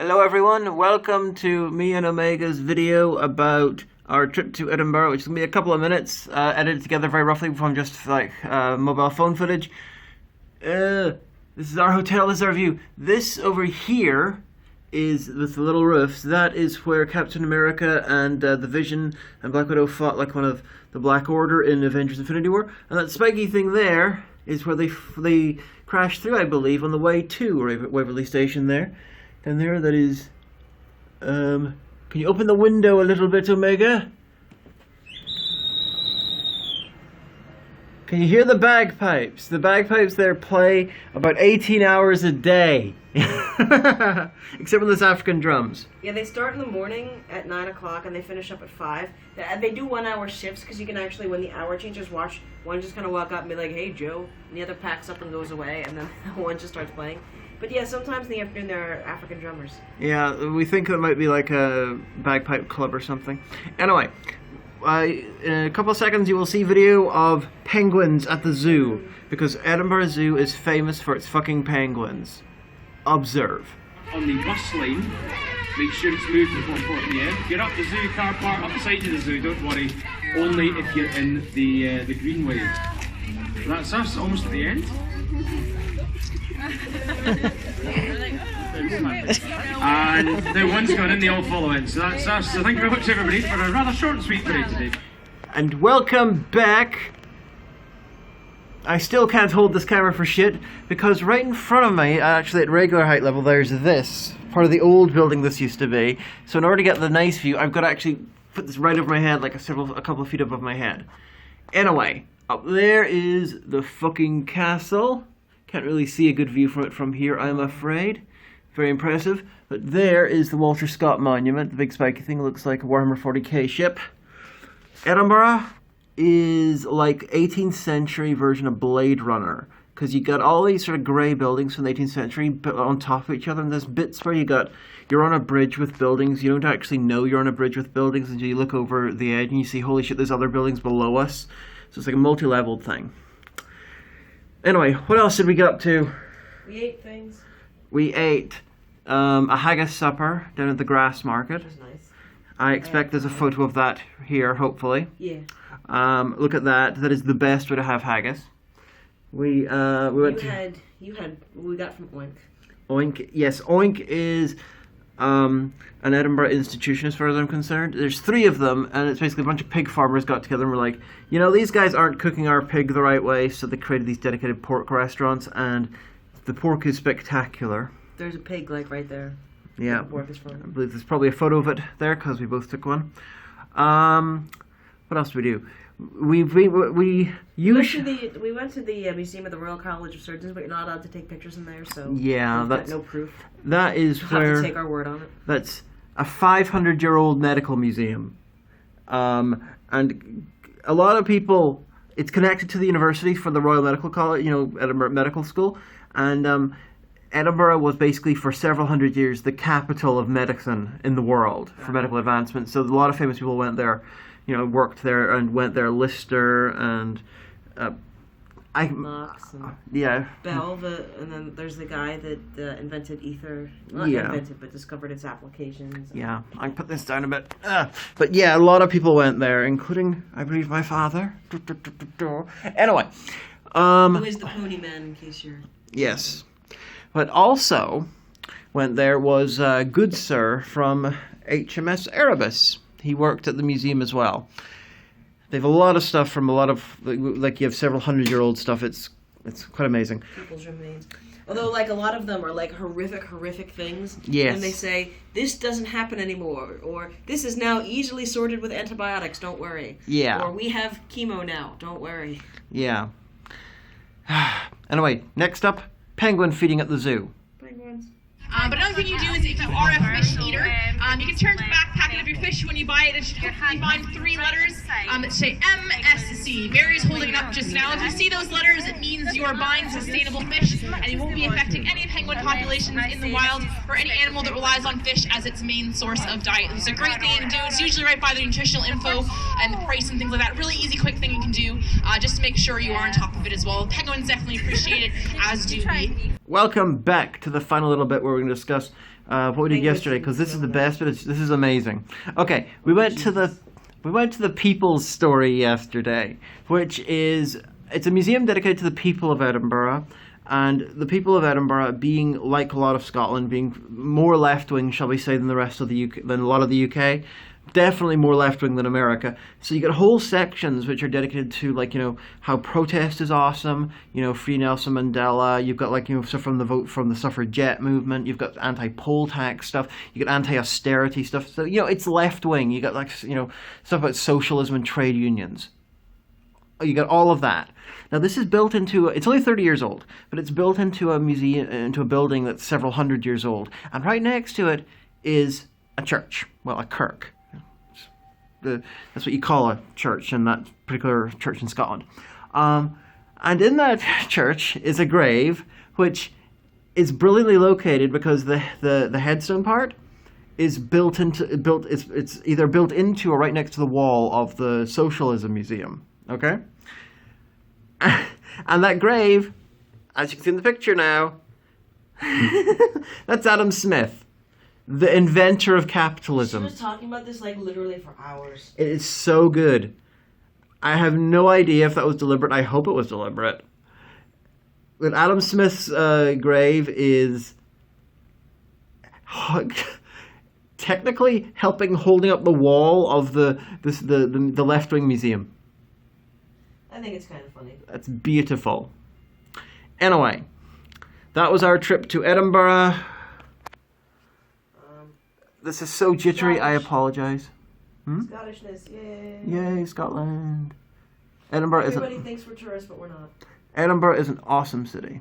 Hello everyone, welcome to me and Omega's video about our trip to Edinburgh, which is going to be a couple of minutes, edited together very roughly from just like mobile phone footage. This is our hotel, this is our view. This over here is, with the little roofs, that is where Captain America and the Vision and Black Widow fought like one of the Black Order in Avengers Infinity War. And that spiky thing there is where they crashed through, I believe, on the way to Waverley Station there. And there, that is, can you open the window a little bit, Omega? Can you hear the bagpipes? The bagpipes there play about 18 hours a day. Except for those African drums. Yeah, they start in the morning at 9 o'clock and they finish up at 5. They do 1 hour shifts because you can actually, when the hour changes, watch one just kind of walk up and be like, "Hey, Joe," and the other packs up and goes away, and then one just starts playing. But yeah, sometimes in the afternoon there are African drummers. Yeah, we think it might be like a bagpipe club or something. Anyway, in a couple of seconds you will see video of penguins at the zoo, because Edinburgh Zoo is famous for its fucking penguins. Observe. On the bus line, make sure it's moved before 4 p.m. Get up the zoo car park, up the side of the zoo, don't worry. Only if you're in the greenway. That's us, almost at the end. And the one's gone in, they all follow in. So that's us. So thank you very much everybody for a rather short and sweet parade today. And welcome back. I still can't hold this camera for shit, because right in front of me, actually at regular height level, there's this, part of the old building this used to be. So in order to get the nice view, I've got to actually put this right over my head, like a couple of feet above my head. Anyway, up there is the fucking castle. Can't really see a good view from it from here, I'm afraid. Very impressive. But there is the Walter Scott Monument. The big spiky thing looks like a Warhammer 40k ship. Edinburgh is like 18th century version of Blade Runner, because you got all these sort of grey buildings from the 18th century but on top of each other, and there's bits where you're on a bridge with buildings. You don't actually know you're on a bridge with buildings until you look over the edge and you see, holy shit, there's other buildings below us. So it's like a multi-leveled thing. Anyway, what else did we get up to? We ate things. We ate a haggis supper down at the Grass Market. Which was nice. I expect there's a photo of that here, hopefully. Yeah. Look at that. That is the best way to have haggis. We went to... We got from Oink. Oink, yes. Oink is an Edinburgh institution as far as I'm concerned. There's 3 of them, and it's basically a bunch of pig farmers got together and were like, you know, these guys aren't cooking our pig the right way, so they created these dedicated pork restaurants, and the pork is spectacular. There's a pig, like, right there. Yeah. The pork is from. I believe there's probably a photo of it there, because we both took one. What else do we do? We went to the Museum of the Royal College of Surgeons, but you're not allowed to take pictures in there, so yeah, we've that's got no proof. That is You'll where have to take our word on it. That's a 500-year-old medical museum, and a lot of people. It's connected to the university for the Royal Medical College, you know, Edinburgh Medical School, and Edinburgh was basically for several hundred years the capital of medicine in the world for medical advancement. So a lot of famous people went there. You know, worked there and went there. Lister and Knox and yeah, Bell, and then there's the guy that invented ether. Not invented, but discovered its applications. Yeah, I put this down a bit. But yeah, a lot of people went there, including, I believe, my father. Anyway, who is the Pony Man, in case you're... Yes, but also went there was Good Sir from HMS Erebus. He worked at the museum as well. They have a lot of stuff from a lot of, like you have several 100-year-old stuff. It's quite amazing. People's remains. Although, like, a lot of them are, like, horrific things. Yes. And they say, this doesn't happen anymore. Or, this is now easily sorted with antibiotics, don't worry. Yeah. Or, we have chemo now, don't worry. Yeah. Anyway, next up, penguin feeding at the zoo. Penguins. But another thing you do is if you are a fish eater, you can turn to the back packet of your fish when you buy it. It should hopefully find 3 letters that say MSC. Barry's holding it up just now. If you see those letters, it means you're buying sustainable fish, and you won't be affecting any penguin populations in the wild or any animal that relies on fish as its main source of diet. It's a great thing you can do. It's usually right by the nutritional info and the price and things like that. Really easy, quick thing you can do just to make sure you are on top of it as well. Penguins definitely appreciate it, as do we. Welcome back to the final little bit where we're going to discuss what we did Penguins yesterday, because this is the best. But this is amazing. Okay, we went to the People's Story yesterday, which is it's a museum dedicated to the people of Edinburgh. And the people of Edinburgh, being like a lot of Scotland, being more left-wing, shall we say, than the rest of the UK, than a lot of the UK, definitely more left-wing than America. So you get whole sections which are dedicated to, like, you know, how protest is awesome, you know, free Nelson Mandela. You've got, like, you know, stuff from the vote from the suffragette movement. You've got anti-poll tax stuff. You get anti-austerity stuff. So, you know, it's left-wing. You got, like, you know, stuff about socialism and trade unions. You got all of that. Now this is built into, it's only 30 years old, but it's built into a museum, into a building that's several hundred years old. And right next to it is a church, well, a kirk. That's what you call a church in that particular church in Scotland. And in that church is a grave, which is brilliantly located because the headstone part is it's either built into or right next to the wall of the Socialism Museum. Okay? And that grave, as you can see in the picture now, that's Adam Smith, the inventor of capitalism. She was talking about this like literally for hours. It is so good. I have no idea if that was deliberate. I hope it was deliberate. But Adam Smith's grave is technically holding up the wall of the left-wing museum. I think it's kind of funny. That's beautiful. Anyway, that was our trip to Edinburgh. This is so jittery, I apologize. Scottishness, yay. Yay, Scotland. Edinburgh Everybody thinks we're tourists, but we're not. Edinburgh is an awesome city.